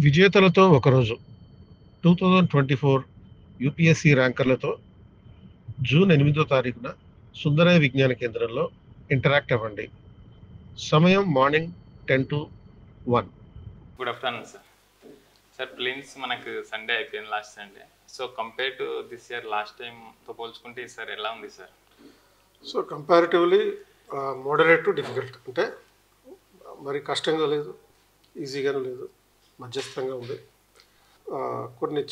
విజేతలతో ఒకరోజు 2024 UPSC ర్యాంకర్లతో June 8వ తారీఖున సుందరయ్య విజ్ఞాన కేంద్రంలో ఇంటరాక్ట్ అవ్వండి. సమయం morning 10 to 1. Good afternoon sir. Sir prelims మనకు సండే అయిపోయింది, last Sunday. So compare to this year last టైంతో పోల్చుకుంటే సార్ ఎలా ఉంది sir? So comparatively moderate to difficult, అంటే మరి కష్టంగా లేదు, ఈజీగానే లేదు, మధ్యస్థంగా ఉంది. కొన్ని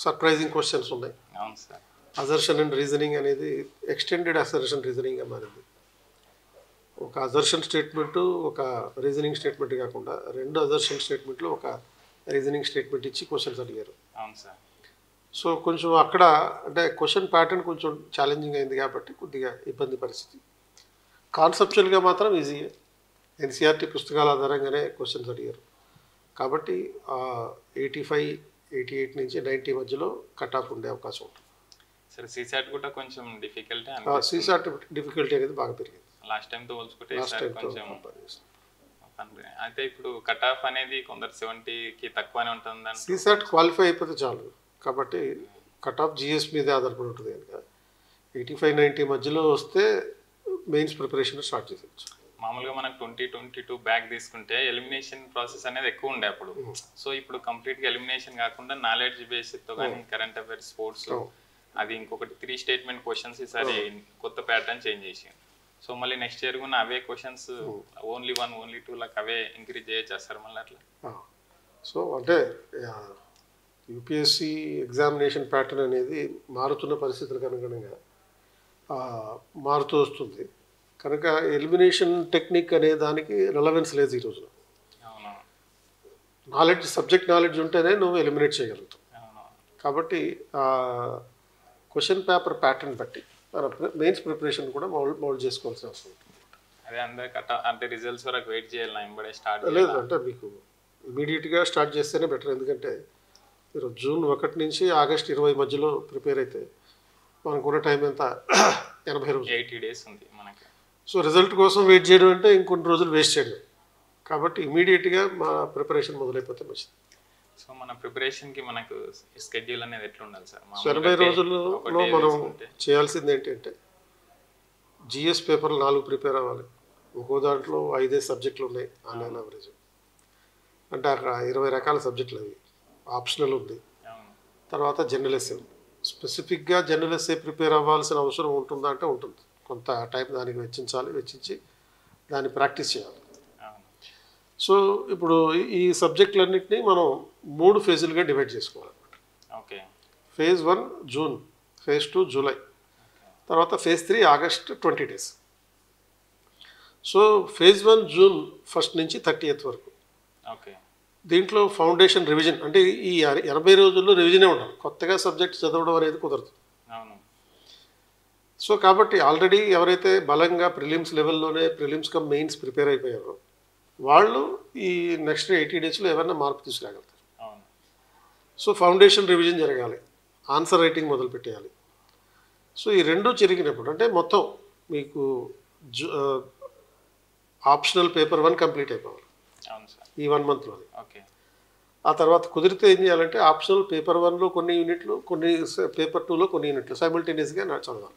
సర్ప్రైజింగ్ క్వశ్చన్స్ ఉన్నాయి. అవును సార్. అజర్షన్ అండ్ రీజనింగ్ అనేది ఎక్స్టెండెడ్ అసర్షన్ రీజనింగ్గా మారింది. ఒక అజర్షన్ స్టేట్మెంటు, ఒక రీజనింగ్ స్టేట్మెంట్ కాకుండా రెండు అజర్షన్ స్టేట్మెంట్లు ఒక రీజనింగ్ స్టేట్మెంట్ ఇచ్చి క్వశ్చన్స్ అడిగారు. అవును సార్. సో కొంచెం అక్కడ అంటే క్వశ్చన్ ప్యాటర్న్ కొంచెం ఛాలెంజింగ్ అయింది కాబట్టి కొద్దిగా ఇబ్బంది పరిస్థితి. కాన్సెప్చువల్గా మాత్రం ఈజీయే. ఎన్సీఆర్టీ పుస్తకాల ఆధారంగానే క్వశ్చన్స్ అడిగారు కాబట్టి 85, 88 నుంచి 90 మధ్యలో కట్ ఆఫ్ ఉండే అవకాశం ఉంటుంది. సరే, సీసాట్ కూడా కొంచెం డిఫికల్టీ సీసాట్ డిఫికల్టీ అనేది బాగా పెరిగింది లాస్ట్ టైంతో పోల్చుకుంటే. కొంచెం అయితే ఇప్పుడు కట్ ఆఫ్ అనేది కొందరు 70కి తక్కువనే ఉంటుంది. సీసాట్ క్వాలిఫై అయిపోతే చాలు కాబట్టి కట్ ఆఫ్ జిఎస్ మీదే ఆధారపడి ఉంటుంది కనుక 85, 90 మధ్యలో వస్తే మెయిన్స్ ప్రిపరేషన్ స్టార్ట్ చేసేయచ్చు. మామూలుగా మనకు 2022 బ్యాక్ తీసుకుంటే ఎలిమినేషన్ ప్రాసెస్ అనేది ఎక్కువ ఉండే అప్పుడు. సో ఇప్పుడు కంప్లీట్గా ఎలిమినేషన్ కాకుండా నాలెడ్జ్ బేస్తో కానీ కరెంట్ అఫైర్స్, స్పోర్ట్స్, అది ఇంకొకటి 3 స్టేట్మెంట్ క్వశ్చన్స్ ఈసారి కొత్త ప్యాటర్న్ చేంజ్ చేసి, సో మళ్ళీ నెక్స్ట్ ఇయర్ కూడా అవే క్వశ్చన్స్ ఓన్లీ 1, ఓన్లీ 2 లాక్ అవే ఇంక్రీజ్ చేయొచ్చేస్తారు మళ్ళీ అట్లా. సో అంటే యూపీఎస్సీ ఎగ్జామినేషన్ ప్యాటర్న్ అనేది మారుతున్న పరిస్థితులకు అనుగుణంగా మారుతూ వస్తుంది కనుక ఎలిమినేషన్ టెక్నిక్ అనే దానికి రెలవెన్స్ లేదు ఈ రోజున. నాలెడ్జ్, సబ్జెక్ట్ నాలెడ్జ్ ఉంటేనే నువ్వు ఎలిమినేట్ చేయగలుగుతావు. కాబట్టి క్వశ్చన్ పేపర్ ప్యాటర్న్ బట్టి మన మెయిన్స్ ప్రిపరేషన్ కూడా మౌల్డ్ చేసుకోవాల్సిన అవసరం ఉంటుంది. అదే అందరు అంటే రిజల్ట్స్ వరకు వెయిట్ చేయాలి, ఇంబడే స్టార్ట్ లేదు అంటే మీకు ఇమీడియట్గా స్టార్ట్ చేస్తేనే బెటర్. ఎందుకంటే మీరు జూన్ 1 నుంచి ఆగస్ట్ 20 మధ్యలో ప్రిపేర్ అయితే మనకున్న టైం ఎంత 80 రోజులు, 80 days ఉంది మనకి. సో రిజల్ట్ కోసం వెయిట్ చేయడం అంటే ఇంకొన్ని రోజులు వేస్ట్ చేయడం కాబట్టి ఇమీడియట్గా మా ప్రిపరేషన్ మొదలైపోతే మంచిది. సో మన ప్రిపరేషన్కి మనకు స్కెడ్యూల్ అనేది ఎట్లా ఉండాలి సార్? 80 రోజుల్లో మనం చేయాల్సింది ఏంటంటే జిఎస్ పేపర్లు 4 ప్రిపేర్ అవ్వాలి. ఒక్కో దాంట్లో 5 సబ్జెక్టులు ఉన్నాయి ఆన్లైన్ యావరేజ్, అంటే అక్కడ 20 రకాల సబ్జెక్టులు అవి. ఆప్షనల్ ఉంది, తర్వాత జనరల్ ఎస్సే ఉంది. స్పెసిఫిక్గా జనరల్ ఎస్సే ప్రిపేర్ అవ్వాల్సిన అవసరం ఉంటుందా అంటే ఉంటుంది. కొంత టైం దానికి వెచ్చించి దాన్ని ప్రాక్టీస్ చేయాలి. సో ఇప్పుడు ఈ సబ్జెక్టులన్నింటినీ మనం 3 ఫేజులుగా డివైడ్ చేసుకోవాలన్నమాట. Okay. Phase 1 June, phase 2 July, తర్వాత phase 3 August 20 days. So phase 1 June 1 నుంచి 30th వరకు. ఓకే. దీంట్లో ఫౌండేషన్ రివిజన్, అంటే ఈ 80 రోజుల్లో రివిజనే ఉండాలి, కొత్తగా సబ్జెక్ట్ చదవడం అనేది కుదరదు. సో కాబట్టి ఆల్రెడీ ఎవరైతే బలంగా ప్రిలిమ్స్ లెవెల్లోనే ప్రిలిమ్స్ కమ్ మెయిన్స్ ప్రిపేర్ అయిపోయారో వాళ్ళు ఈ నెక్స్ట్ 80 daysలో ఎవరైనా మార్పు తీసుకురాగలుగుతారు. సో ఫౌండేషన్ రివిజన్ జరగాలి, ఆన్సర్ రైటింగ్ మొదలు పెట్టేయాలి. సో ఈ రెండు జరిగినప్పుడు అంటే మొత్తం మీకు ఆప్షనల్ పేపర్ 1 కంప్లీట్ అయిపోవాలి ఈ 1 monthలోనే. ఆ తర్వాత కుదిరితే ఏం చేయాలంటే ఆప్షనల్ పేపర్ 1లో కొన్ని యూనిట్లు, కొన్ని పేపర్ 2లో కొన్ని యూనిట్లు సైమల్టేనియస్గా చదవాలి.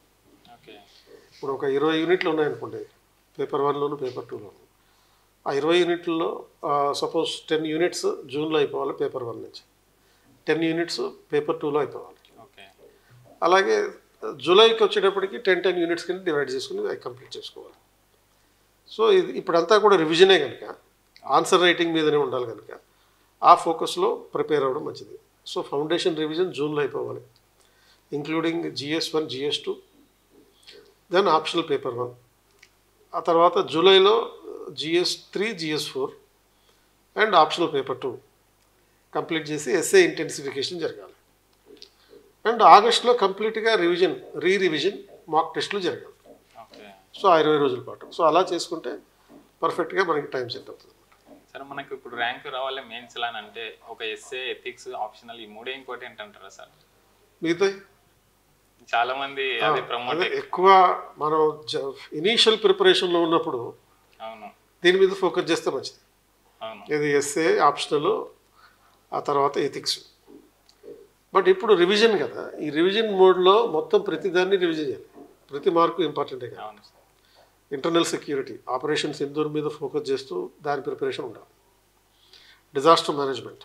ఇప్పుడు ఒక 20 యూనిట్లు ఉన్నాయనుకోండి పేపర్ 1లోను పేపర్ 2లోను. ఆ 20 యూనిట్లలో సపోజ్ 10 యూనిట్స్ జూన్లో అయిపోవాలి పేపర్ 1 నుంచి, 10 యూనిట్స్ పేపర్ 2లో అయిపోవాలి. అలాగే జూలైకి వచ్చేటప్పటికి 10 యూనిట్స్ కింద డివైడ్ చేసుకుని అవి కంప్లీట్ చేసుకోవాలి. సో ఇది ఇప్పుడంతా కూడా రివిజనే కనుక ఆన్సర్ రైటింగ్ మీదనే ఉండాలి కనుక ఆ ఫోకస్లో ప్రిపేర్ అవ్వడం మంచిది. సో ఫౌండేషన్ రివిజన్ జూన్లో అయిపోవాలి, including GS1, GS2, then optional paper 1. ఆ తర్వాత జూలైలో GS3, GS4 and optional paper 2 complete చేసి ఎస్ఏ ఇంటెన్సిఫికేషన్ జరగాలి. అండ్ ఆగస్ట్లో కంప్లీట్గా రివిజన్, రీరివిజన్, మాక్ టెస్టులు జరగాలి. సో 20 రోజుల పాటు. సో అలా చేసుకుంటే పర్ఫెక్ట్గా మనకి టైం సెట్ అవుతుంది. సార్ మనకు ఇప్పుడు ర్యాంక్ రావాలి మెయిన్స్ ఎలా అంటే ఒక ఎస్ఏ, ఎథిక్స్, ఆప్షనల్, ఈ 3 ఇంపార్టెంట్ అంటారా సార్? మిగతా చాలా మంది అదే ప్రమోట్ ఎక్కువ మనం ఇనీషియల్ ప్రిపరేషన్లో ఉన్నప్పుడు దీని మీద ఫోకస్ చేస్తే మంచిది. ఇది ఎస్ఏ, ఆప్షనల్, ఆ తర్వాత ఎథిక్స్. బట్ ఇప్పుడు రివిజన్ కదా, ఈ రివిజన్ మోడ్లో మొత్తం ప్రతిదాన్ని రివిజన్ చేయాలి, ప్రతి మార్కు ఇంపార్టెంటే కదా. ఇంటర్నల్ సెక్యూరిటీ, ఆపరేషన్ సింధూర్ మీద ఫోకస్ చేస్తూ దాని ప్రిపరేషన్ ఉండాలి. డిజాస్టర్ మేనేజ్మెంట్,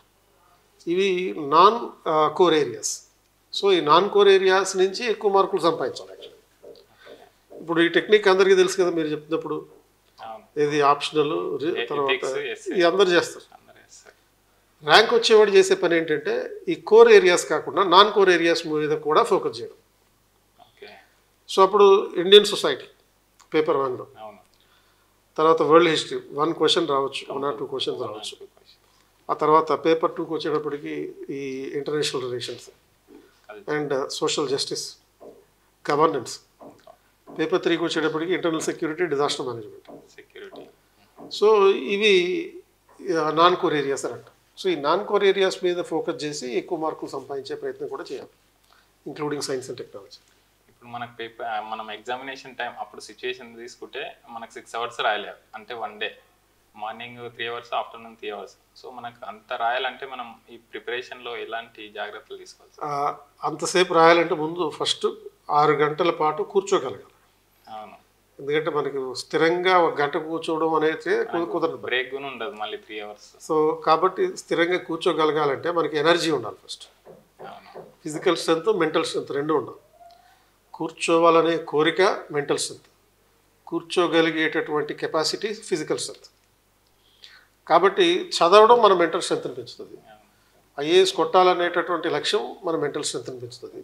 ఇవి నాన్ కోర్ ఏరియాస్. సో ఈ నాన్ కోర్ ఏరియాస్ నుంచి ఎక్కువ మార్కులు సంపాదించాలి యాక్చువల్లీ. ఇప్పుడు ఈ టెక్నిక్ అందరికీ తెలుసు కదా, మీరు చెప్తున్నప్పుడు ఇది ఆప్షనల్, తర్వాత ఇది అందరు చేస్తారు. ర్యాంక్ వచ్చేవాడు చేసే పని ఏంటంటే ఈ కోర్ ఏరియాస్ కాకుండా నాన్ కోర్ ఏరియాస్ మీద కూడా ఫోకస్ చేయడం. సో అప్పుడు ఇండియన్ సొసైటీ పేపర్ 1లో, తర్వాత వరల్డ్ హిస్టరీ 1 క్వశ్చన్ రావచ్చు, 1 or 2 క్వశ్చన్స్ రావచ్చు. ఆ తర్వాత పేపర్ 2కి వచ్చేటప్పటికి ఈ international relations and social justice, governance. Paper 3కి వచ్చేటప్పటికి internal security, disaster management. So ఇవి నాన్ కోర్ ఏరియాస్ అని అంటారు. సో ఈ నాన్ కోర్ ఏరియాస్ మీద ఫోకస్ చేసి ఎక్కువ మార్కులు సంపాదించే ప్రయత్నం కూడా చేయాలి, ఇంక్లూడింగ్ సైన్స్ అండ్ టెక్నాలజీ. ఇప్పుడు మనకు మనం ఎగ్జామినేషన్ టైం అప్పుడు సిచ్యువేషన్ తీసుకుంటే మనకు 6 hours రాయలేవు, అంటే 1 day, morning 3 hours, afternoon 3 hours. So మనకు అంత రాయాలంటే మనం ఈ ప్రిపరేషన్లో ఎలాంటి జాగ్రత్తలు తీసుకోవాలి? అంతసేపు రాయాలంటే ముందు ఫస్ట్ 6 గంటల పాటు కూర్చోగలగాలి. అవును, ఎందుకంటే మనకి స్థిరంగా 1 గంట కూర్చోవడం అనేది కుదరదు, బ్రేక్ కూడా ఉండదు మళ్ళీ 3 hours. సో కాబట్టి స్థిరంగా కూర్చోగలగాలంటే మనకి ఎనర్జీ ఉండాలి first. Physical strength, mental strength 2 ఉండాలి. కూర్చోవాలనే కోరిక మెంటల్ స్ట్రెంత్, కూర్చోగలిగేటటువంటి కెపాసిటీ ఫిజికల్ స్ట్రెంత్. కాబట్టి చదవడం మన మెంటల్ స్ట్రెంత్ని పెంచుతుంది. ఐఏఎస్ కొట్టాలనేటటువంటి లక్ష్యం మన మెంటల్ స్ట్రెంత్ని పెంచుతుంది.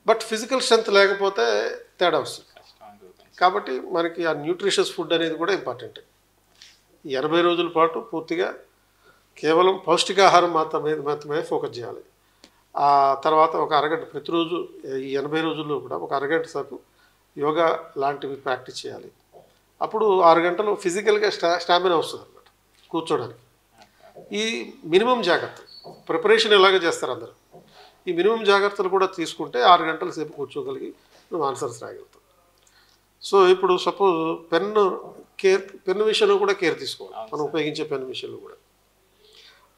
బట్ ఫిజికల్ స్ట్రెంత్ లేకపోతే తేడా వస్తుంది. కాబట్టి మనకి ఆ న్యూట్రిషియస్ ఫుడ్ అనేది కూడా ఇంపార్టెంట్. ఈ 80 రోజుల పాటు పూర్తిగా కేవలం పౌష్టికాహారం మాత్రమే ఫోకస్ చేయాలి. ఆ తర్వాత ఒక అరగంట ప్రతిరోజు, ఈ 80 రోజుల్లో కూడా ఒక అరగంట సేపు యోగా లాంటివి ప్రాక్టీస్ చేయాలి. అప్పుడు 6 గంటలు ఫిజికల్గా స్టామినా వస్తుంది అన్నమాట కూర్చోడానికి. ఈ మినిమం జాగ్రత్తలు ప్రిపరేషన్ ఎలాగ చేస్తారు అందరూ, ఈ మినిమం జాగ్రత్తలు కూడా తీసుకుంటే 6 గంటల సేపు కూర్చోగలిగి నువ్వు ఆన్సర్స్ రాయగలుగుతావు. సో ఇప్పుడు సపోజ్ పెన్ను విషయంలో కూడా కేర్ తీసుకోవాలి, మనం ఉపయోగించే పెన్ను విషయంలో కూడా.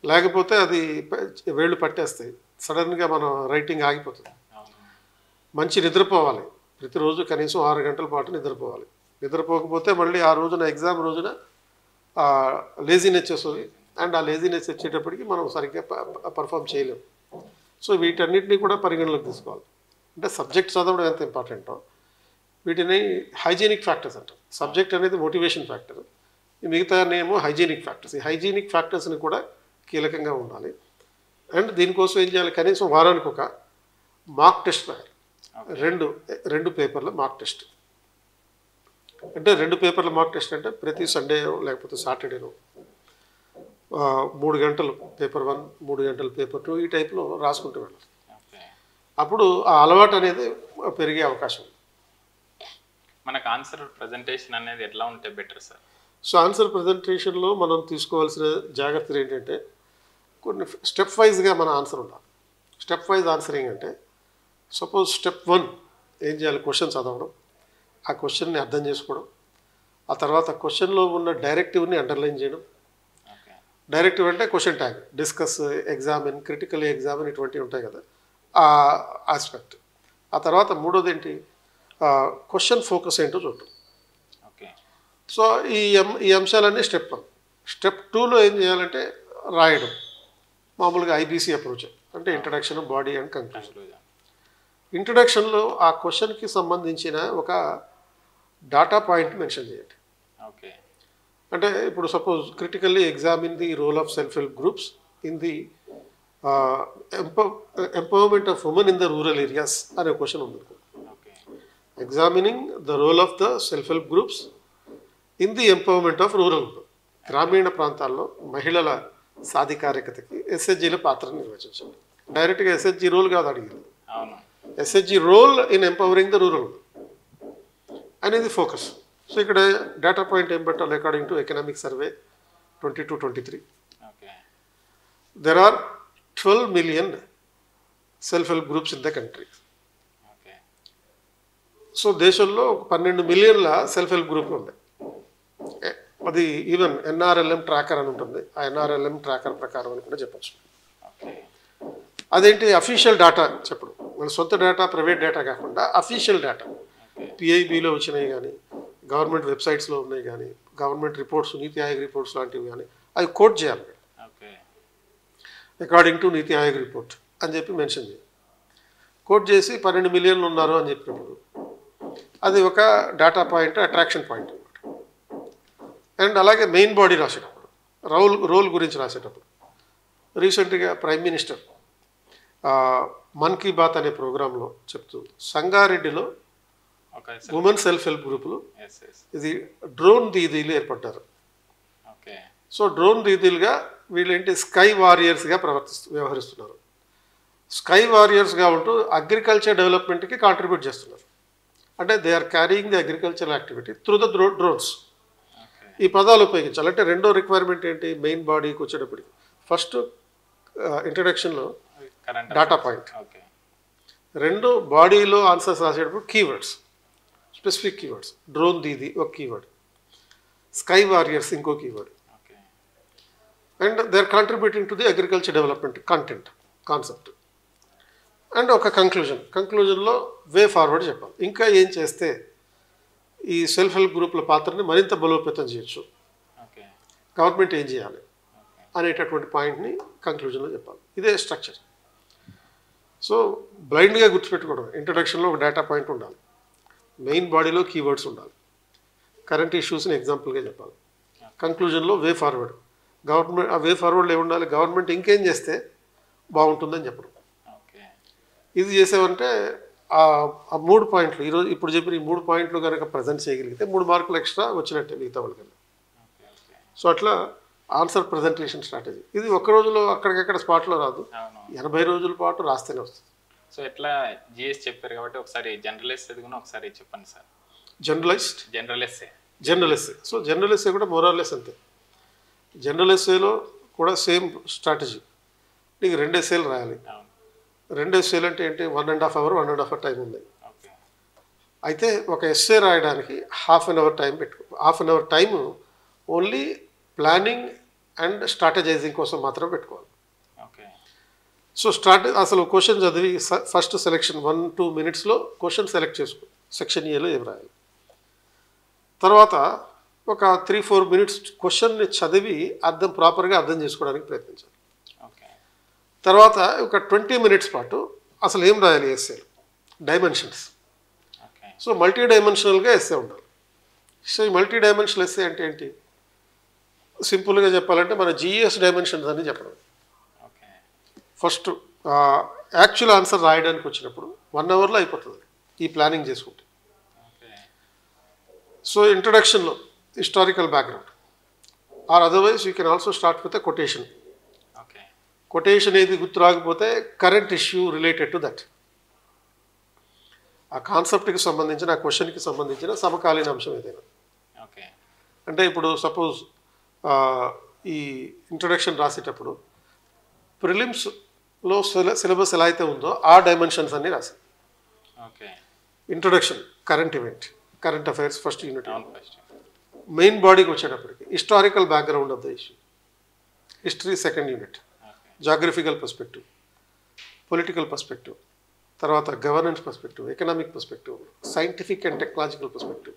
లేకపోతే అది వేళ్ళు పట్టేస్తాయి, సడన్గా మన రైటింగ్ ఆగిపోతుంది. మంచి నిద్రపోవాలి, ప్రతిరోజు కనీసం 6 గంటల పాటు నిద్రపోవాలి. నిద్రపోకపోతే మళ్ళీ ఆ రోజున ఎగ్జామ్ రోజున లేజినెస్ వస్తుంది, అండ్ ఆ లేజినెస్ వచ్చేటప్పటికి మనం సరిగ్గా పర్ఫామ్ చేయలేము. సో వీటన్నిటిని కూడా పరిగణలోకి తీసుకోవాలి. అంటే సబ్జెక్ట్ చదవడం ఎంత ఇంపార్టెంటో వీటిని హైజీనిక్ ఫ్యాక్టర్స్ అంటారు. సబ్జెక్ట్ అనేది మోటివేషన్ ఫ్యాక్టర్, మిగతా ఏమో హైజీనిక్ ఫ్యాక్టర్స్. ఈ హైజీనిక్ ఫ్యాక్టర్స్ని కూడా కీలకంగా ఉండాలి. అండ్ దీనికోసం ఏం చేయాలి, కనీసం వారానికి ఒక మాక్ టెస్ట్ రాయాలి. 2 పేపర్ల మాక్ టెస్ట్. అంటే 2 పేపర్ల మాక్ టెస్ట్ అంటే ప్రతి సండే లేకపోతే సాటర్డేనో 3 గంటలు పేపర్ 1, 3 గంటలు పేపర్ 2, ఈ టైప్లో రాసుకుంటూ వెళ్ళాలి. అప్పుడు ఆ అలవాటు అనేది పెరిగే అవకాశం ఉంది. మనకు ఆన్సర్ ప్రజెంటేషన్ అనేది ఎట్లా ఉంటే బెటర్ సార్? సో ఆన్సర్ ప్రజెంటేషన్లో మనం తీసుకోవాల్సిన జాగ్రత్తలు ఏంటంటే కొన్ని స్టెప్ వైజ్గా మన ఆన్సర్ ఉండాలి. స్టెప్ వైజ్ ఆన్సరింగ్ అంటే సపోజ్ స్టెప్ 1 ఏం చేయాలి, క్వశ్చన్ చదవడం, ఆ క్వశ్చన్ని అర్థం చేసుకోవడం, ఆ తర్వాత క్వశ్చన్లో ఉన్న డైరెక్టివ్ని అండర్లైన్ చేయడం. డైరెక్టివ్ అంటే question tag, discuss, examine, critical examine, ఇటువంటివి ఉంటాయి కదా, ఆ ఆస్పెక్ట్. ఆ తర్వాత 3వది ఏంటి, క్వశ్చన్ ఫోకస్ ఏంటో చూడటం. సో ఈ అంశాలన్నీ స్టెప్ 1. స్టెప్ 2లో ఏం చేయాలంటే రాయడం, మామూలుగా ఐబీసీ అప్రోచ్, అంటే ఇంట్రడక్షన్, బాడీ అండ్ కంక్లూజన్. ఇంట్రడక్షన్లో ఆ క్వశ్చన్కి సంబంధించిన ఒక డాటా పాయింట్ మెన్షన్ చేయండి. అంటే ఇప్పుడు suppose critically examine the role of self help groups in the empowerment of women in the rural areas అనే క్వశ్చన్ ఉంది. Examining the role of the self help groups in the empowerment of rural women. గ్రామీణ ప్రాంతాల్లో మహిళల సాధికారికతకి ఎస్హెచ్జిల పాత్రను నిర్వచించండి. డైరెక్ట్గా SHG role కాదు అడిగింది, SHG role in empowering the rural అనేది ఫోకస్. సో ఇక్కడ డేటా పాయింట్ ఏం పెట్టాలి, according to economic survey 22-23 there are 12 million self help groups in the country. So దేశంలో 12 మిలియన్ల సెల్ఫ్ హెల్ప్ గ్రూప్లు ఉన్నాయి. అది ఈవెన్ ఎన్ఆర్ఎల్ఎం ట్రాకర్ అని ఉంటుంది, ఆ ఎన్ఆర్ఎల్ఎం ట్రాకర్ ప్రకారం అని కూడా చెప్పచ్చు. అదేంటి అఫీషియల్ డేటా చెప్పడం, మన సొంత డేటా ప్రైవేట్ డేటా కాకుండా అఫీషియల్ డేటా పిఐబిలో వచ్చినాయి కానీ గవర్నమెంట్ వెబ్సైట్స్లో ఉన్నాయి కానీ గవర్నమెంట్ రిపోర్ట్స్ నీతి ఆయోగ్ రిపోర్ట్స్ లాంటివి కానీ అవి కోట్ చేయాలి according to NITI Aayog report అని చెప్పి మెన్షన్ చేయాలి. కోట్ చేసి 12 మిలియన్లు ఉన్నారు అని చెప్పినప్పుడు అది ఒక డేటా పాయింట్, అట్రాక్షన్ పాయింట్ అనమాట. అండ్ అలాగే మెయిన్ బాడీ రాసేటప్పుడు రోల్ గురించి రాసేటప్పుడు రీసెంట్గా ప్రైమ్ మినిస్టర్ మన్ కీ బాత్ అనే ప్రోగ్రాంలో చెప్తూ సంగారెడ్డిలో ఉమెన్ సెల్ఫ్ హెల్ప్ గ్రూపులు ఇది డ్రోన్ దీదీలు ఏర్పడ్డారు. సో డ్రోన్ దీదీలుగా వీళ్ళేంటి స్కై వారియర్స్గా వ్యవహరిస్తున్నారు. స్కై వారియర్స్గా ఉంటూ అగ్రికల్చర్ డెవలప్మెంట్కి కాంట్రిబ్యూట్ చేస్తున్నారు. అంటే they are carrying the agricultural activity through the drones. ఈ పదాలు ఉపయోగించాలి. అంటే రెండో రిక్వైర్మెంట్ ఏంటి, మెయిన్ బాడీకి వచ్చేటప్పటికి ఫస్ట్ ఇంట్రడక్షన్లో డేటా పాయింట్, రెండు బాడీలో ఆన్సర్స్ రాసేటప్పుడు keywords, specific keywords. Drone Didi ఒక కీవర్డ్, స్కై వారియర్స్ ఇంకో keyword. And they are contributing to the agriculture development content concept. And ఒక కంక్లూజన్లో వే ఫార్వర్డ్ చెప్పాలి. ఇంకా ఏం చేస్తే ఈ సెల్ఫ్ హెల్ప్ గ్రూప్ల పాత్రని మరింత బలోపేతం చేయొచ్చు, గవర్నమెంట్ ఏం చేయాలి అనేటటువంటి పాయింట్ని కంక్లూజన్లో చెప్పాలి. ఇదే స్ట్రక్చర్. సో బ్లైండ్గా గుర్తుపెట్టుకోవడం, ఇంట్రడక్షన్లో ఒక డేటా పాయింట్ ఉండాలి, మెయిన్ బాడీలో కీవర్డ్స్ ఉండాలి, కరెంట్ ఇష్యూస్ని ఎగ్జాంపుల్గా చెప్పాలి, కంక్లూజన్లో వే ఫార్వర్డ్. గవర్నమెంట్ ఆ వే ఫార్వర్డ్లో ఏముండాలి, గవర్నమెంట్ ఇంకేం చేస్తే బాగుంటుందని చెప్పడం. ఇది చేసామంటే ఆ 3 పాయింట్లు ఇప్పుడు చెప్పిన ఈ 3 పాయింట్లు కనుక ప్రజెంట్ చేయగలిగితే 3 మార్కులు ఎక్స్ట్రా వచ్చినట్టే మిగతా వాళ్ళకన్నా. సో అట్లా ఆన్సర్ ప్రజెంటేషన్ స్ట్రాటజీ. ఇది ఒక్క రోజులో అక్కడికక్కడ స్పాట్లో రాదు, 80 రోజుల పాటు రాస్తేనే వస్తుంది. సో ఎట్లా జిఎస్ చెప్పారు కాబట్టి ఒకసారి జనరల్ ఎస్సే కూడా ఒకసారి చెప్పండి sir. General essay. So general essay కూడా మోరార్లెస్ అంతే. జనరల్ ఎస్సేలో కూడా సేమ్ స్ట్రాటజీ. నీకు 2 ఎస్సేలు రాయాలి. 2 ఎస్సేలు అంటే ఏంటి, 1.5 అవర్ 1.5 అవర్ టైం ఉంది. అయితే ఒక ఎస్సే రాయడానికి half an hour time only planning and strategising కోసం మాత్రం పెట్టుకోవాలి. సో అసలు క్వశ్చన్ చదివి ఫస్ట్ సెలెక్షన్ 1-2 మినిట్స్లో క్వశ్చన్ సెలెక్ట్ చేసుకో, సెక్షన్ ఏలో ఏం రాయాలి. తర్వాత ఒక 3-4 మినిట్స్ క్వశ్చన్ని చదివి ప్రాపర్గా అర్థం చేసుకోవడానికి ప్రయత్నించాలి. తర్వాత ఒక 20 మినిట్స్ పాటు అసలు ఏం రాయాలి ఎస్సేలు, డైమెన్షన్స్. సో మల్టీ డైమెన్షనల్గా ఎస్సే ఉండాలి. సో ఈ మల్టీ డైమెన్షనల్ ఎస్సే అంటే ఏంటి, సింపుల్గా చెప్పాలంటే మన జిఎస్ డైమెన్షన్స్ అని చెప్పడం. ఫస్ట్ యాక్చువల్ ఆన్సర్ రాయడానికి వచ్చినప్పుడు 1 అవర్లో అయిపోతుంది ఈ ప్లానింగ్ చేసుకుంటే. సో ఇంట్రడక్షన్లో historical background, or otherwise you can also start with a quotation. Quotation ఏది గుర్తు రాకపోతే current issue related to that, ఆ కాన్సెప్ట్కి సంబంధించిన, ఆ క్వశ్చన్కి సంబంధించిన సమకాలీన అంశం ఏదైనా. అంటే ఇప్పుడు సపోజ్ ఈ ఇంట్రడక్షన్ రాసేటప్పుడు ప్రిలిమ్స్లో సిలబస్ ఎలా అయితే ఉందో ఆ డైమెన్షన్స్ అన్నీ రాశారు. Introduction current event, current affairs first unit. Main బాడీకి వచ్చేటప్పటికి historical background of the issue, history second unit, geographical perspective, political perspective, తర్వాత governance perspective, economic perspective, scientific and technological perspective,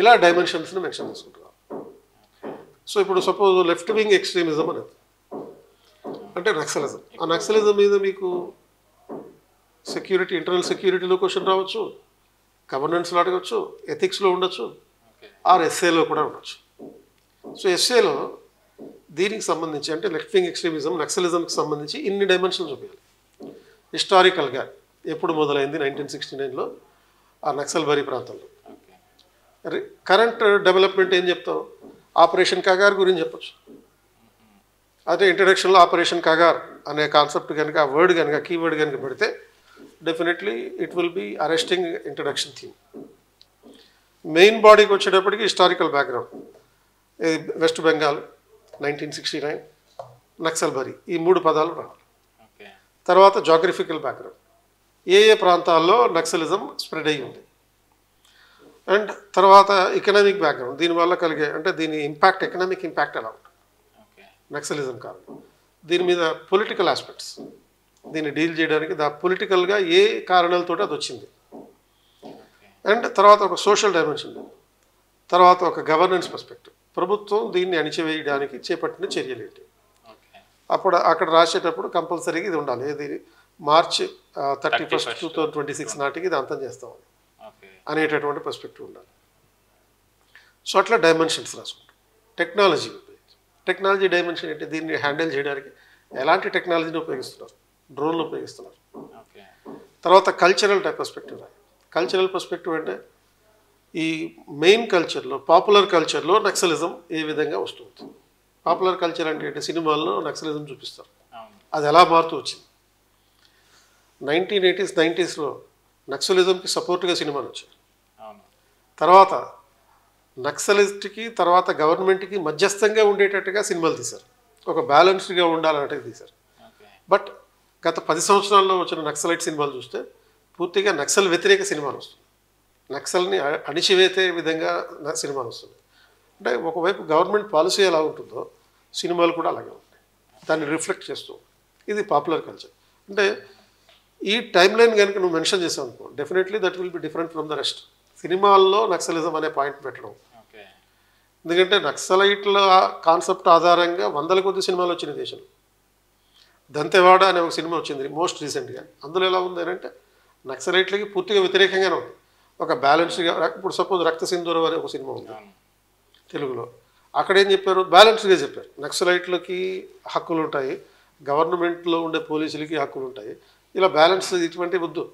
ఇలా డైమెన్షన్స్ని మెన్షన్ చేసుకుంటున్నారు. సో ఇప్పుడు suppose left wing extremism అనేది అంటే naxalism. ఆ నక్సలిజం మీద మీకు సెక్యూరిటీ, ఇంటర్నల్ సెక్యూరిటీలో క్వశ్చన్ రావచ్చు, గవర్నెన్స్లో అడగచ్చు, ఎథిక్స్లో ఉండొచ్చు, ఆర్ ఎస్ఏలో కూడా ఉండొచ్చు. సో ఎస్ఏలో దీనికి సంబంధించి అంటే లెఫ్ట్ వింగ్ ఎక్స్ట్రీమిజం, నక్సలిజంకి సంబంధించి ఇన్ని డైమెన్షన్స్ చూపించాలి. హిస్టారికల్గా ఎప్పుడు మొదలైంది, 1969లో ఆ నక్సల్బరీ ప్రాంతంలో. కరెంట్ డెవలప్మెంట్ ఏం చెప్తావు, ఆపరేషన్ కగార్ గురించి చెప్పచ్చు. అదే ఇంట్రడక్షన్లో ఆపరేషన్ కగార్ అనే కాన్సెప్ట్ కనుక, ఆ వర్డ్ కనుక, కీవర్డ్ కనుక పెడితే definitely it will be arresting introduction theme. Main బాడీకి వచ్చేటప్పటికి హిస్టారికల్ బ్యాక్గ్రౌండ్, వెస్ట్ బెంగాల్ 1969, నక్సల్బరీ, ఈ 3 పదాలు రావాలి. తర్వాత జాగ్రఫికల్ బ్యాక్గ్రౌండ్, ఏ ప్రాంతాల్లో నక్సలిజం స్ప్రెడ్ అయ్యి ఉంది. అండ్ తర్వాత ఎకనామిక్ బ్యాక్గ్రౌండ్, దీనివల్ల కలిగే అంటే దీని ఇంపాక్ట్, ఎకనామిక్ ఇంపాక్ట్ ఎలా ఉంటుంది నక్సలిజం కారణం. దీని మీద పొలిటికల్ ఆస్పెక్ట్స్, దీన్ని డీల్ చేయడానికి పొలిటికల్గా ఏ కారణాలతో అది వచ్చింది, అండ్ తర్వాత ఒక సోషల్ డైమెన్షన్, తర్వాత ఒక గవర్నెన్స్ పర్స్పెక్టివ్, ప్రభుత్వం దీన్ని అణిచివేయడానికి చేపట్టిన చర్యలు ఏంటి. అప్పుడు అక్కడ రాసేటప్పుడు కంపల్సరీగా ఇది ఉండాలి, ఇది మార్చ్ 31, 2026 నాటికి ఇది అంతం చేస్తామని అనేటటువంటి పర్స్పెక్టివ్ ఉండాలి. సో అట్లా డైమెన్షన్స్ రాసుకుంటాం. టెక్నాలజీ డైమెన్షన్ ఏంటి, దీన్ని హ్యాండిల్ చేయడానికి ఎలాంటి టెక్నాలజీని ఉపయోగిస్తున్నారు, డ్రోన్లు ఉపయోగిస్తున్నారు. తర్వాత కల్చరల్ పర్స్పెక్టివ్ రాయి. కల్చరల్ పర్స్పెక్టివ్ అంటే ఈ మెయిన్ కల్చర్లో, పాపులర్ కల్చర్లో నక్సలిజం ఏ విధంగా వస్తుంది. పాపులర్ కల్చర్ అంటే ఏంటి, సినిమాల్లో నక్సలిజం చూపిస్తారు, అది ఎలా మారుతూ వచ్చింది. 1980s, 90sలో నక్సలిజంకి సపోర్ట్గా సినిమాలు వచ్చాయి. తర్వాత నక్సలిస్ట్కి తర్వాత గవర్నమెంట్కి మధ్యస్థంగా ఉండేటట్టుగా సినిమాలు తీశారు, ఒక బ్యాలెన్స్డ్గా ఉండాలంటే తీశారు. బట్ గత 10 సంవత్సరాల్లో వచ్చిన నక్సలైట్ సినిమాలు చూస్తే పూర్తిగా నక్సల్ వ్యతిరేక సినిమాలు వస్తుంది, నక్సల్ని అణిచివేసే విధంగా సినిమాలు వస్తుంది. అంటే ఒకవైపు గవర్నమెంట్ పాలసీ ఎలా ఉంటుందో సినిమాలు కూడా అలాగే ఉంటాయి, దాన్ని రిఫ్లెక్ట్ చేస్తూ. ఇది పాపులర్ కల్చర్. అంటే ఈ టైం లైన్ కనుక నువ్వు మెన్షన్ చేసావు అనుకో, definitely that will be different from the rest. సినిమాల్లో నక్సలిజం అనే పాయింట్ పెట్టడం, ఎందుకంటే నక్సలైట్ల కాన్సెప్ట్ ఆధారంగా వందల కొద్ది సినిమాలు వచ్చినాయి దేశంలో. దంతెవాడ అనే ఒక సినిమా వచ్చింది మోస్ట్ రీసెంట్గా. అందులో ఎలా ఉంది అంటే నక్సలైట్లకి పూర్తిగా వ్యతిరేకంగానే ఉంది, ఒక బ్యాలెన్స్గా. ఇప్పుడు సపోజ్ రక్త సింధూరం అనే ఒక సినిమా ఉంది తెలుగులో, అక్కడ ఏం చెప్పారు, బ్యాలెన్స్గా చెప్పారు. నక్సలైట్లకి హక్కులు ఉంటాయి, గవర్నమెంట్లో ఉండే పోలీసులకి హక్కులు ఉంటాయి, ఇలా బ్యాలెన్స్ ఇటువంటి వద్దు.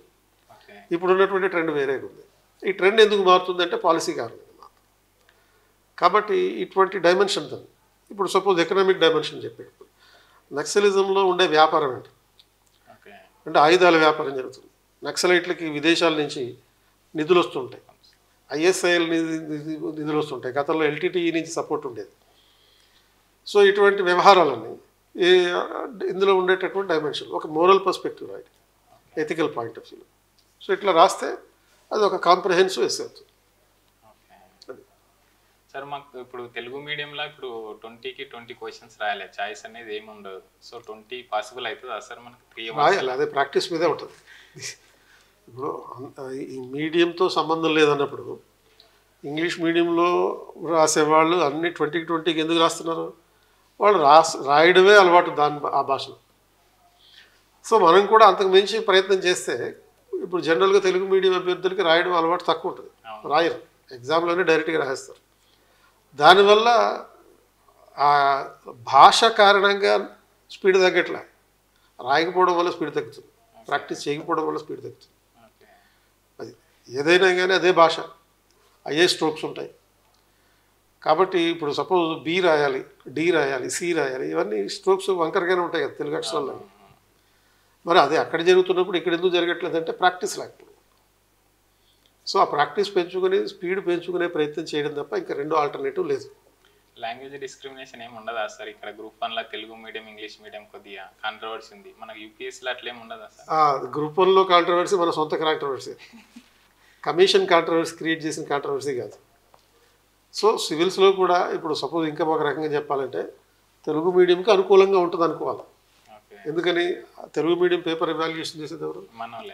ఇప్పుడు ఉన్నటువంటి ట్రెండ్ వేరేగా ఉంది. ఈ ట్రెండ్ ఎందుకు మారుతుంది అంటే పాలసీ కారణంగా. కాబట్టి ఇటువంటి డైమెన్షన్ ఉంది. ఇప్పుడు సపోజ్ ఎకనామిక్ డైమెన్షన్ చెప్పాడు, నక్సలిజంలో ఉండే వ్యాపారం ఏంటి అంటే ఆయుధాల వ్యాపారం జరుగుతుంది. నక్సలైట్లకి విదేశాల నుంచి నిధులు వస్తుంటాయి, ఐఎస్ఐఎల్ నిధులు వస్తుంటాయి, గతంలో ఎల్టీటీఈ నుంచి సపోర్ట్ ఉండేది. సో ఇటువంటి వ్యవహారాలన్నీ ఇందులో ఉండేటటువంటి డైమెన్షన్, ఒక మోరల్ పర్స్పెక్టివ్ రాయడం, ethical point of view. So ఇట్లా రాస్తే అది ఒక కాంప్రహెన్సివ్ ఎస్సే అవుతుంది. సార్ మాకు ఇప్పుడు తెలుగు మీడియంలో ఇప్పుడు 20కి 20 క్వశ్చన్స్ రాయాలి, చాయిస్ అనేది ఏమి ఉండదు. సో 20 పాసిబుల్ అవుతుందా సార్ మనకి? 3 రాయాలి, అదే ప్రాక్టీస్ మీదే ఉంటుంది. ఇప్పుడు ఈ మీడియంతో సంబంధం లేదన్నప్పుడు ఇంగ్లీష్ మీడియంలో రాసేవాళ్ళు అన్ని 20కి 20కి ఎందుకు రాస్తున్నారు, వాళ్ళు రాయడమే అలవాటు ఆ భాషలో. సో మనం కూడా అంతకు మించి ప్రయత్నం చేస్తే, ఇప్పుడు జనరల్గా తెలుగు మీడియం అభ్యర్థులకి రాయడం అలవాటు తక్కువ ఉంటుంది, రాయరు, ఎగ్జామ్లోనే డైరెక్ట్గా రాసేస్తారు. దానివల్ల ఆ భాష కారణంగా స్పీడ్ తగ్గట్లే, రాయకపోవడం వల్ల స్పీడ్ తగ్గుతుంది, ప్రాక్టీస్ చేయకపోవడం వల్ల స్పీడ్ తగ్గుతుంది. అది ఏదైనా కానీ అదే భాష, అయ్యే స్ట్రోక్స్ ఉంటాయి. కాబట్టి ఇప్పుడు సపోజ్ బి రాయాలి, డి రాయాలి, సి రాయాలి, ఇవన్నీ స్ట్రోక్స్ వంకరగానే ఉంటాయి కదా తెలుగు అక్షరాల్లో. మరి అది అక్కడ జరుగుతున్నప్పుడు ఇక్కడ ఎందుకు జరగట్లేదంటే ప్రాక్టీస్ లేకపోవడం. సో ఆ ప్రాక్టీస్ పెంచుకుని స్పీడ్ పెంచుకునే ప్రయత్నం చేయడం తప్ప ఇంకా రెండో ఆల్టర్నేటివ్ లేదు. లాంగ్వేజ్ డిస్క్రిమినేషన్ ఏమి ఉండదా సార్? ఇక్కడ గ్రూప్ 1లో తెలుగు మీడియం ఇంగ్లీష్ మీడియం కొద్దిగా కాంట్రవర్సీ ఉంది, మనకు యూపీఎస్సీలో అట్లా ఏమి ఉండదా సార్? గ్రూప్ 1లో కాంట్రవర్సీ మన సొంత కాంట్రవర్సీ, కమిషన్ కాంట్రవర్సీ క్రియేట్ చేసిన కాంట్రవర్సీ కాదు. సో సివిల్స్లో కూడా ఇప్పుడు సపోజ్ ఇంకా ఒక రకంగా చెప్పాలంటే తెలుగు మీడియంకి అనుకూలంగా ఉంటుంది అనుకోవాలి. ఎందుకని తెలుగు మీడియం పేపర్ ఎవాల్యుయేషన్ చేసేది ఎవరు,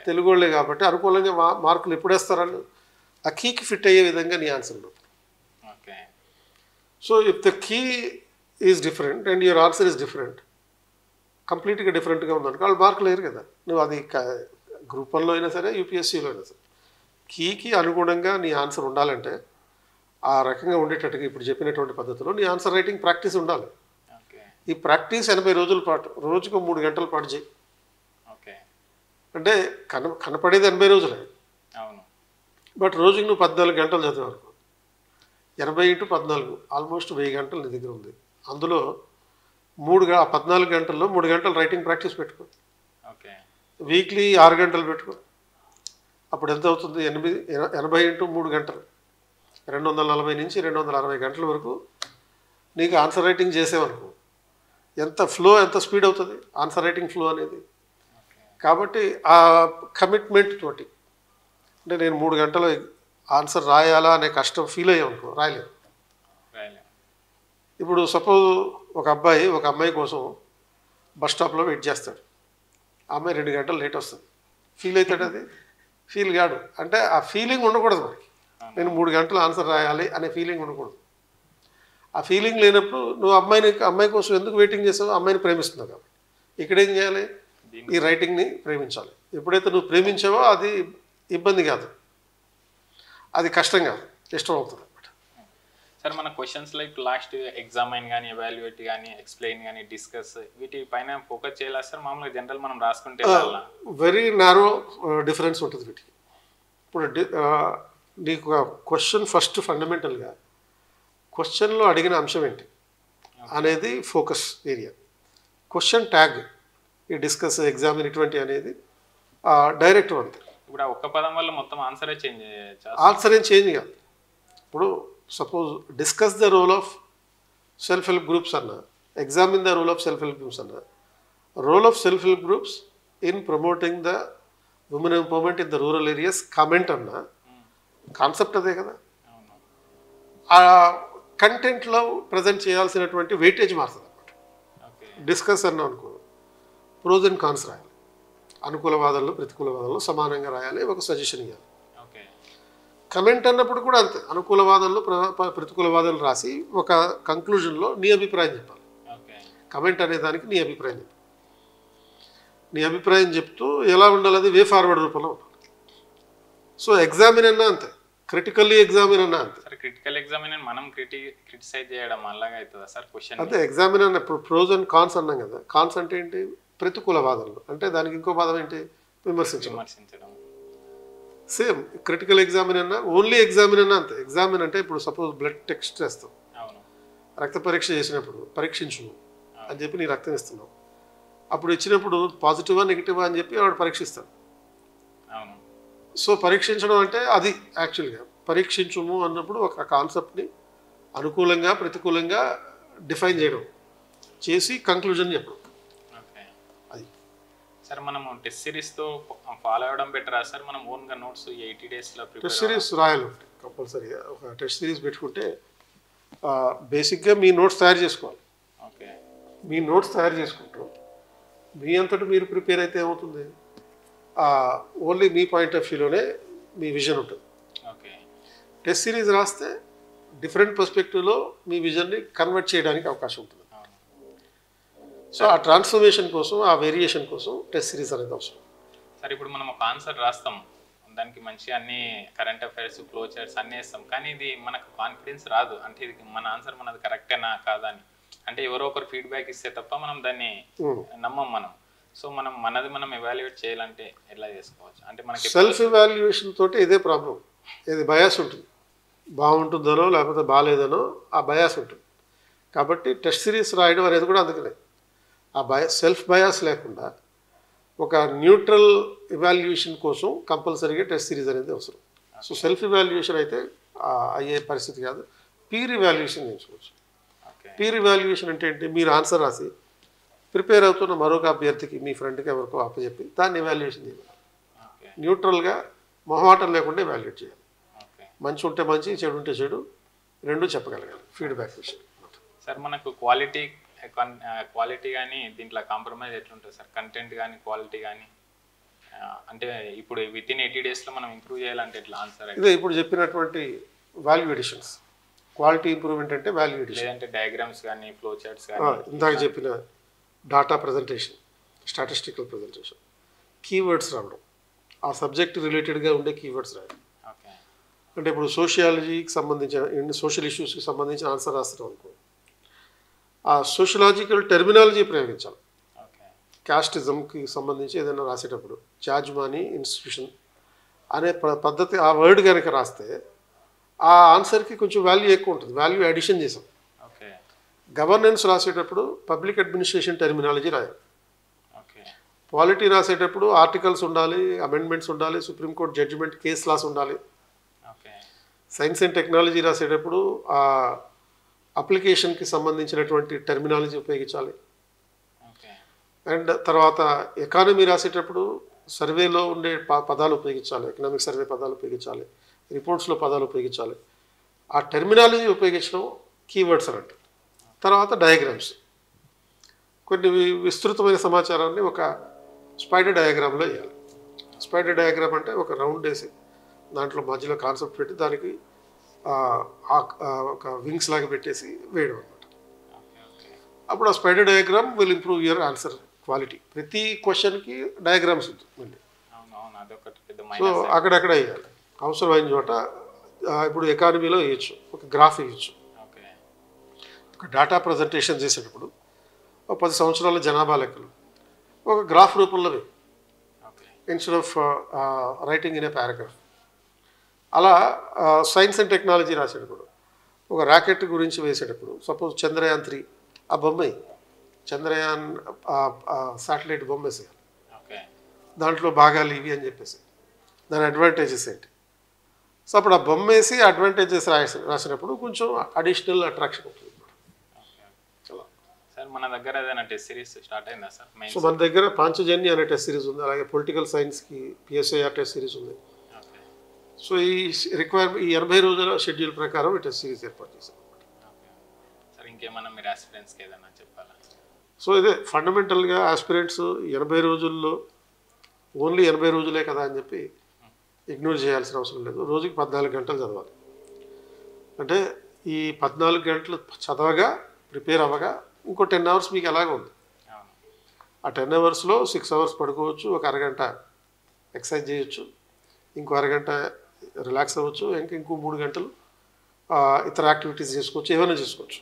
తెలుగు వాళ్ళే. కాబట్టి అనుకూలంగా మార్కులు ఎప్పుడు వేస్తారు, ఆ కీకి ఫిట్ అయ్యే విధంగా నీ ఆన్సర్ ఉంటుంది. So if the key is different and your answer is different, కంప్లీట్గా డిఫరెంట్గా ఉందనుకో వాళ్ళు మార్కులు లేరు కదా. నువ్వు అది గ్రూప్ 1లో అయినా సరే యూపీఎస్సీలో అయినా సరే కీకి అనుగుణంగా నీ ఆన్సర్ ఉండాలంటే ఆ రకంగా ఉండేటట్టుగా ఇప్పుడు చెప్పినటువంటి పద్ధతిలో నీ ఆన్సర్ రైటింగ్ ప్రాక్టీస్ ఉండాలి. ఈ ప్రాక్టీస్ 80 రోజుల పాటు, రోజుకు 3 గంటల పాటు చేయి. అంటే కనపడేది 80 రోజులే, బట్ రోజుకి నువ్వు 14 గంటలు చదివావు అనుకో, 80 × 14 ఆల్మోస్ట్ 1000 గంటలు నీ దగ్గర ఉంది. అందులో 14 గంటల్లో 3 గంటలు రైటింగ్ ప్రాక్టీస్ పెట్టుకో, వీక్లీ 6 గంటలు పెట్టుకో. అప్పుడు ఎంత అవుతుంది, 80 × 3 గంటలు 240 నుంచి 260 గంటల వరకు నీకు ఆన్సర్ రైటింగ్ చేసేవనుకో, ఎంత ఫ్లో, ఎంత స్పీడ్ అవుతుంది ఆన్సర్ రైటింగ్ ఫ్లో అనేది. కాబట్టి ఆ కమిట్మెంట్ తోటి, అంటే నేను 3 గంటలు ఆన్సర్ రాయాలా అనే కష్టం ఫీల్ అయ్యామనుకో, రాయలేదు. ఇప్పుడు సపోజ్ ఒక అబ్బాయి ఒక అమ్మాయి కోసం బస్ స్టాప్లో వెయిట్ చేస్తాడు, ఆ అమ్మాయి 2 గంటలు లేట్ వస్తుంది. ఫీల్ అవుతాడు? అది ఫీల్ కాడు. అంటే ఆ ఫీలింగ్ ఉండకూడదు మనకి. నేను 3 గంటలు ఆన్సర్ రాయాలి అనే ఫీలింగ్ ఉండకూడదు. ఆ ఫీలింగ్ లేనప్పుడు నువ్వు అమ్మాయి కోసం ఎందుకు వెయిటింగ్ చేస్తావు? అమ్మాయిని ప్రేమిస్తున్నావు కాబట్టి. ఇక్కడేం చేయాలి? ఈ రైటింగ్ని ప్రేమించాలి. ఎప్పుడైతే నువ్వు ప్రేమించావో అది ఇబ్బంది కాదు, అది కష్టం కాదు, ఇష్టం అవుతుంది అనమాట. సార్ మన క్వశ్చన్స్ లైక్ లాస్ట్ ఎగ్జామైన్ కానీ, ఎవాల్యుయేట్ కానీ, ఎక్స్ప్లెయిన్ కానీ, డిస్కస్ వీటి పైన ఫోకస్ చేయాలి సార్? మామూలుగా జనరల్ మనం రాసుకుంటే వెరీ నారో డిఫరెన్స్ ఉంటుంది వీటికి. ఇప్పుడు నీకు క్వశ్చన్ ఫస్ట్ ఫండమెంటల్గా క్వశ్చన్లో అడిగిన అంశం ఏంటి అనేది ఫోకస్ ఏరియా. క్వశ్చన్ ట్యాగ్, ఈ డిస్కస్, ఎగ్జామిన్ ఇటువంటి అనేది డైరెక్ట్ అంతే. ఇప్పుడు ఆ ఒక్క పదం వల్ల మొత్తం ఆన్సరే చేంజ్ ఆన్సర్ ఏం చేంజ్ కాదు. ఇప్పుడు suppose discuss the role of self help groups అన్న, examine the role of self help groups అన్న, role of self help groups in promoting the women empowerment in the rural areas comment అన్న, concept అదే కదా. ఆ కంటెంట్లో present చేయాల్సినటువంటి weightage మారుతుంది అనమాట. Discuss అన్న అనుకో, ప్రోజ్ అండ్ కాన్స్ రాయాలి, అనుకూల వాదనలు ప్రతికూల వాదనలు సమానంగా రాయాలి, ఒక సజెషన్ ఇవ్వాలి. కమెంట్ అన్నప్పుడు కూడా అంతే, అనుకూల వాదనలు ప్రతికూల వాదనలు రాసి ఒక కంక్లూజన్లో నీ అభిప్రాయం చెప్పాలి. కమెంట్ అనే దానికి నీ అభిప్రాయం చెప్పాలి. నీ అభిప్రాయం చెప్తూ ఎలా ఉండాలి, అది వే ఫార్వర్డ్ రూపంలో ఉండాలి. సో ఎగ్జామిన్ అన్నా అంతే, క్రిటికల్లీ ఎగ్జామిన్ అన్నా అంతే. క్రిటికల్ ఎగ్జామిన్ మనం క్రిటిసైజ్ చేయడం అలాగా అవుతుందా సార్ క్వశ్చన్? అదే ఎగ్జామిన్ అన్న. ఇప్పుడు ప్రోజ్ అండ్ కాన్స్ అన్నాం కదా. కాన్స్ అంటే ఏంటి? ప్రతికూల వాదనలు. అంటే దానికి ఇంకో వాదం ఏంటి? విమర్శించడం. సేమ్ క్రిటికల్ ఎగ్జామిన్ అన్నా, ఓన్లీ ఎగ్జామిన్ అన్నా అంతే. ఎగ్జామిన్ అంటే ఇప్పుడు సపోజ్ బ్లడ్ టెస్ట్ చేస్తాం, రక్త పరీక్ష చేసినప్పుడు పరీక్షించు అని చెప్పి నీ రక్తం ఇస్తున్నావు. అప్పుడు ఇచ్చినప్పుడు పాజిటివా నెగిటివా అని చెప్పి వాడు పరీక్షిస్తాడు. సో పరీక్షించడం అంటే అది యాక్చువల్గా పరీక్షించుము అన్నప్పుడు ఒక కాన్సెప్ట్ని అనుకూలంగా ప్రతికూలంగా డిఫైన్ చేయడం, చేసి కంక్లూజన్ చెప్పడం. అది సార్ మనము టెస్ట్ సిరీస్తో ఫాలో అవ్వడం బెటరా సార్? మనం ఓన్గా నోట్స్ 80 డేస్లో టెస్ట్ సిరీస్ రాయాలి కంపల్సరీగా. ఒక టెస్ట్ సిరీస్ పెట్టుకుంటే బేసిక్గా మీ నోట్స్ తయారు చేసుకోవాలి. ఓకే, మీ నోట్స్ తయారు చేసుకుంటూ మీ అంతటా మీరు ప్రిపేర్ అయితే ఏమవుతుంది, ఓన్లీ మీ పాయింట్ ఆఫ్ వ్యూలోనే మీ విజన్ ఉంటుంది. ఓకే, టెస్ట్ సిరీస్ రాస్తే డిఫరెంట్ పర్స్పెక్టివ్లో మీ విజన్ని కన్వర్ట్ చేయడానికి అవకాశం ఉంటుంది. సో ఆ ట్రాన్స్ఫర్మేషన్ కోసం, ఆ వేరియేషన్ కోసం టెస్ట్ సిరీస్ అనేది అవసరం. సార్ ఇప్పుడు మనం ఒక ఆన్సర్ రాస్తాం, దానికి మంచి అన్ని కరెంట్ అఫైర్స్, ఫ్లోచార్ట్స్ అన్నీ వేస్తాం, కానీ ఇది మనకు కాన్ఫిడెన్స్ రాదు. అంటే ఇది మన ఆన్సర్ మనది కరెక్టేనా కాదా అని. అంటే ఎవరో ఒకరు ఫీడ్బ్యాక్ ఇస్తే తప్ప మనం దాన్ని నమ్మం మనం. సో మనం మనం ఎవాల్యుయేట్ చేయాలంటే ఎలా చేసుకోవచ్చు? అంటే మనకి సెల్ఫ్ ఎవాల్యుయేషన్ తోటి ఇదే ప్రాబ్లం. ఇది బయాస్ ఉంటుంది, బాగుంటుందనో లేకపోతే బాగాలేదనో ఆ బయాస్ ఉంటుంది. కాబట్టి టెస్ట్ సిరీస్ రాయడం అనేది కూడా అందుకనే. ఆ సెల్ఫ్ బయాస్ లేకుండా ఒక న్యూట్రల్ ఎవాల్యుయేషన్ కోసం కంపల్సరీగా టెస్ట్ సిరీస్ అనేది అవసరం. సో సెల్ఫ్ ఎవాల్యుయేషన్ అయితే అయ్యే పరిస్థితి కాదు, పీర్ ఎవాల్యుయేషన్ నేర్చుకోవచ్చు. పీర్ ఎవాల్యుయేషన్ అంటే ఏంటి? మీరు ఆన్సర్ రాసి ప్రిపేర్ అవుతున్న మరొక అభ్యర్థికి, మీ ఫ్రెండ్కి ఎవరికో అప్పచెప్పి దాన్ని ఎవాల్యుయేషన్ చేయాలి. న్యూట్రల్గా మొహమాటం లేకుండా ఎవాల్యుయేట్ చేయాలి. మంచి ఉంటే మంచి, చెడు ఉంటే చెడు, రెండు చెప్పగలగాలి ఫీడ్బ్యాక్ విషయం. సార్ మనకు క్వాలిటీ కానీ దీంట్లో కాంప్రమైజ్ ఎట్లుంటుంది సార్? కంటెంట్ కానీ క్వాలిటీ కానీ, అంటే ఇప్పుడు వితిన్ 80 డేస్లో మనం ఇంప్రూవ్ చేయాలంటే ఎట్లా ఆన్సర్? ఇదే ఇప్పుడు చెప్పినటువంటి వాల్యూ ఎడిషన్స్. క్వాలిటీ ఇంప్రూవ్మెంట్ అంటే వాల్యూ ఎడిషన్. లేదంటే డయాగ్రామ్స్ కానీ, ఫ్లో చార్ట్స్ కానీ, ఇందాక చెప్పిన data presentation, statistical presentation, keywords రావడం, ఆ సబ్జెక్ట్ రిలేటెడ్గా ఉండే కీవర్డ్స్ రాయడం. అంటే ఇప్పుడు సోషియాలజీకి సంబంధించిన, సోషల్ ఇష్యూస్కి సంబంధించిన ఆన్సర్ రాస్తున్నాం అనుకో, ఆ సోషలాజికల్ టెర్మినాలజీ ప్రయోగించాలి. క్యాస్టిజంకి సంబంధించి ఏదైనా రాసేటప్పుడు చాజ్మానీ ఇన్స్టిట్యూషన్ అనే పద్ధతి, ఆ వర్డ్ కనుక రాస్తే ఆ ఆన్సర్కి కొంచెం వాల్యూ ఎక్కువ ఉంటుంది, వాల్యూ అడిషన్ చేసాం. గవర్నెన్స్ రాసేటప్పుడు పబ్లిక్ అడ్మినిస్ట్రేషన్ టెర్మినాలజీ రాయాలి. పాలిటీ రాసేటప్పుడు ఆర్టికల్స్ ఉండాలి, అమెండ్మెంట్స్ ఉండాలి, సుప్రీంకోర్టు జడ్జిమెంట్, కేస్ లాస్ ఉండాలి. సైన్స్ అండ్ టెక్నాలజీ రాసేటప్పుడు ఆ అప్లికేషన్కి సంబంధించినటువంటి టెర్మినాలజీ ఉపయోగించాలి. అండ్ తర్వాత ఎకానమీ రాసేటప్పుడు సర్వేలో ఉండే పదాలు ఉపయోగించాలి, ఎకనామిక్ సర్వే పదాలు ఉపయోగించాలి, రిపోర్ట్స్లో పదాలు ఉపయోగించాలి. ఆ టెర్మినాలజీ ఉపయోగించడం కీవర్డ్స్ అని అంటారు. తర్వాత డయాగ్రామ్స్. కొన్ని విస్తృతమైన సమాచారాన్ని ఒక స్పైడర్ డయాగ్రామ్లో వేయాలి. స్పైడర్ డయాగ్రామ్ అంటే ఒక రౌండ్ వేసి దాంట్లో మధ్యలో కాన్సెప్ట్ పెట్టి దానికి ఒక వింగ్స్ లాగా పెట్టేసి వేయడం అనమాట. అప్పుడు ఆ spider diagram will improve your answer quality. ప్రతి క్వశ్చన్కి డయాగ్రామ్స్ ఉంటుంది. సో అక్కడక్కడ వేయాలి, అవసరమైన చోట. ఇప్పుడు ఎకానమీలో వేయచ్చు, ఒక గ్రాఫ్ వేయచ్చు. ఒక డేటా ప్రజెంటేషన్ చేసేటప్పుడు ఒక 10 సంవత్సరాల జనాభా లెక్కలు ఒక గ్రాఫ్ రూపంలో వేయి, instead of writing in a paragraph. అలా సైన్స్ అండ్ టెక్నాలజీ రాసేటప్పుడు ఒక రాకెట్ గురించి వేసేటప్పుడు సపోజ్ చంద్రయాన్ 3 ఆ బొమ్మ, చంద్రయాన్ శాటిలైట్ బొమ్మ వేసేయాలి. దాంట్లో భాగాలు ఇవి అని చెప్పేసి దాని అడ్వాంటేజెస్ ఏంటి. సో అప్పుడు ఆ బొమ్మ వేసి అడ్వాంటేజెస్ రాసినప్పుడు కొంచెం అడిషనల్ అట్రాక్షన్ ఉంటుంది. సార్ మన దగ్గర ఏదైనా టెస్ట్ సిరీస్ స్టార్ట్ అయిందా సార్? సో మన దగ్గర పాంచజన్య అనే టెస్ట్ సిరీస్ ఉంది, అలాగే పొలిటికల్ సైన్స్కి PSIR టెస్ట్ సిరీస్ ఉంది. సో ఈ రిక్వైర్మెంట్ ఈ 80 రోజుల షెడ్యూల్ ప్రకారం ఈ టెస్ట్ సిరీస్ ఏర్పాటు చేశాం. సార్ ఇంకేమన్నా మీరు ఆస్పిరెంట్స్కి ఏదైనా చెప్పాలా? సో ఇదే ఫండమెంటల్గా ఆస్పిరెంట్స్ 80 రోజుల్లో ఓన్లీ 80 రోజులే కదా అని చెప్పి ఇగ్నోర్ చేయాల్సిన అవసరం లేదు. రోజుకి 14 గంటలు చదవాలి. అంటే ఈ 14 గంటలు చదవగా ప్రిపేర్ అవ్వగా ఇంకో 10 అవర్స్ మీకు ఎలాగ ఉంది. ఆ 10 అవర్స్లో 6 అవర్స్ పడుకోవచ్చు, ఒక అరగంట ఎక్సర్సైజ్ చేయొచ్చు, ఇంకో అరగంట రిలాక్స్ అవ్వచ్చు, ఇంకో 3 గంటలు ఇతర యాక్టివిటీస్ చేసుకోవచ్చు, ఏమైనా చేసుకోవచ్చు.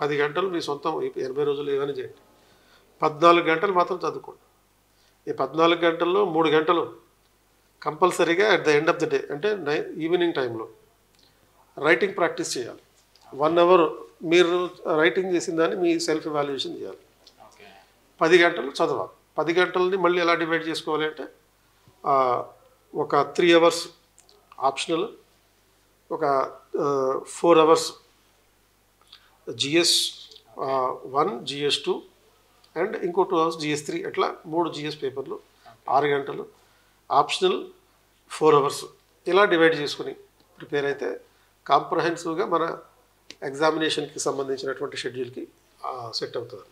10 గంటలు మీ సొంతం 80 రోజులు ఏమైనా చేయండి. 14 గంటలు మాత్రం చదువుకోండి. ఈ 14 గంటల్లో 3 గంటలు కంపల్సరీగా at the end of the day అంటే ఈవినింగ్ టైంలో రైటింగ్ ప్రాక్టీస్ చేయాలి. 1 అవర్ మీరు రైటింగ్ చేసిన దాన్ని మీ సెల్ఫ్ ఎవాల్యుయేషన్ చేయాలి. 10 గంటలు చదవాలి. 10 గంటలని మళ్ళీ ఎలా డివైడ్ చేసుకోవాలి అంటే ఒక 3 అవర్స్ ఆప్షనల్, ఒక 4 అవర్స్ GS1 GS2 అండ్ ఇంకో 2 అవర్స్ GS3, అట్లా 3 GS పేపర్లు 6 గంటలు, ఆప్షనల్ 4 అవర్స్, ఇలా డివైడ్ చేసుకుని ప్రిపేర్ అయితే కాంప్రహెన్సివ్గా మన ఎగ్జామినేషన్కి సంబంధించినటువంటి షెడ్యూల్కి సెట్ అవుతుంది.